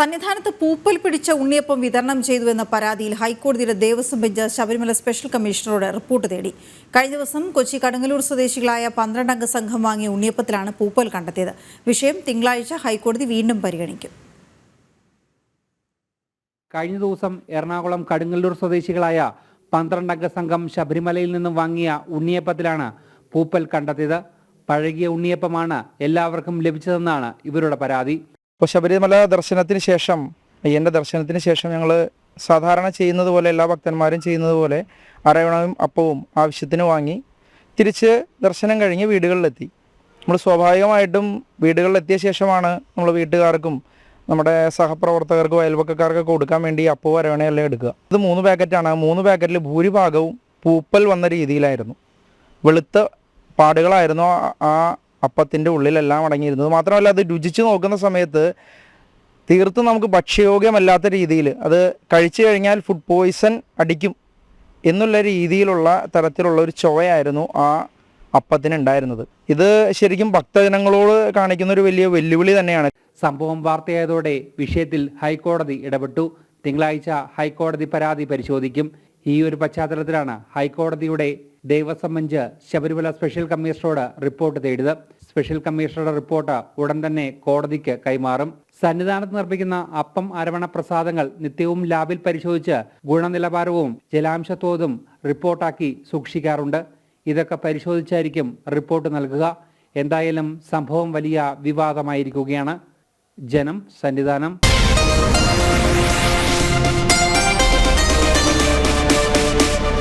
സന്നിധാനത്ത് പൂപ്പൽ പിടിച്ച ഉണ്ണിയപ്പം വിതരണം ചെയ്തുവെന്ന പരാതിയിൽ ഹൈക്കോടതിയുടെ ദേവസ്വം ബെഞ്ച് ശബരിമല സ്പെഷ്യൽ കമ്മീഷണറോട് റിപ്പോർട്ട് തേടി. കഴിഞ്ഞ ദിവസം കൊച്ചി കടുങ്ങല്ലൂർ സ്വദേശികളായ 12 അംഗ സംഘം വാങ്ങിയ ഉണ്ണിയപ്പത്തിലാണ് പൂപ്പൽ കണ്ടെത്തിയത്. വിഷയം തിങ്കളാഴ്ച ഹൈക്കോടതി വീണ്ടും പരിഗണിക്കും. കഴിഞ്ഞ ദിവസം എറണാകുളം കടുങ്ങല്ലൂർ സ്വദേശികളായ 12 അംഗ സംഘം ശബരിമലയിൽ നിന്നും വാങ്ങിയ ഉണ്ണിയപ്പത്തിലാണ് പൂപ്പൽ കണ്ടെത്തിയത്. പഴകിയ ഉണ്ണിയപ്പമാണ് എല്ലാവർക്കും ലഭിച്ചതെന്നാണ് ഇവരുടെ പരാതി. ഇപ്പോൾ ശബരിമല ദർശനത്തിന് ശേഷം അയ്യൻ്റെ ദർശനത്തിന് ശേഷം ഞങ്ങൾ സാധാരണ ചെയ്യുന്നത് പോലെ എല്ലാ ഭക്തന്മാരും ചെയ്യുന്നത് പോലെ അരവണയും അപ്പവും ആവശ്യത്തിന് വാങ്ങി തിരിച്ച് ദർശനം കഴിഞ്ഞ് വീടുകളിലെത്തി. നമ്മൾ സ്വാഭാവികമായിട്ടും വീടുകളിലെത്തിയ ശേഷമാണ് നമ്മൾ വീട്ടുകാർക്കും നമ്മുടെ സഹപ്രവർത്തകർക്കും അയൽവക്കക്കാർക്കൊക്കെ കൊടുക്കാൻ വേണ്ടി അപ്പവും അരവണയെല്ലാം എടുക്കുക. ഇത് 3 പാക്കറ്റാണ്. 3 പാക്കറ്റിൽ ഭൂരിഭാഗവും പൂപ്പൽ വന്ന രീതിയിലായിരുന്നു. വെളുത്ത പാടുകളായിരുന്നു ആ അപ്പത്തിൻ്റെ ഉള്ളിലെല്ലാം അടങ്ങിയിരുന്നത്. മാത്രമല്ല അത് രുചിച്ച് നോക്കുന്ന സമയത്ത് തീർത്തും നമുക്ക് ഭക്ഷ്യയോഗ്യമല്ലാത്ത രീതിയിൽ, അത് കഴിച്ചു കഴിഞ്ഞാൽ ഫുഡ് പോയ്സൺ അടിക്കും എന്നുള്ള രീതിയിലുള്ള തരത്തിലുള്ള ഒരു ചൊവയായിരുന്നു ആ അപ്പത്തിനുണ്ടായിരുന്നത്. ഇത് ശരിക്കും ഭക്തജനങ്ങളോട് കാണിക്കുന്ന ഒരു വലിയ വെല്ലുവിളി തന്നെയാണ്. സംഭവം വാർത്തയായതോടെ വിഷയത്തിൽ ഹൈക്കോടതി ഇടപെട്ടു. തിങ്കളാഴ്ച ഹൈക്കോടതി പരാതി പരിശോധിക്കും. ഈ ഒരു പശ്ചാത്തലത്തിലാണ് ഹൈക്കോടതിയുടെ ദേവസ്വം ബെഞ്ച് ശബരിമല സ്പെഷ്യൽ കമ്മീഷണറോട് റിപ്പോർട്ട് തേടിയത്. സ്പെഷ്യൽ കമ്മീഷണറുടെ റിപ്പോർട്ട് ഉടൻ തന്നെ കോടതിക്ക് കൈമാറും. സന്നിധാനത്ത് നിർമ്മിക്കുന്ന അപ്പം അരവണ പ്രസാദങ്ങൾ നിത്യവും ലാബിൽ പരിശോധിച്ച് ഗുണനിലവാരവും ജലാംശത്തോതും റിപ്പോർട്ടാക്കി സൂക്ഷിക്കാറുണ്ട്. ഇതൊക്കെ പരിശോധിച്ചായിരിക്കും റിപ്പോർട്ട് നൽകുക. എന്തായാലും സംഭവം വലിയ വിവാദമായിരിക്കുകയാണ്. ജനം, സന്നിധാനം.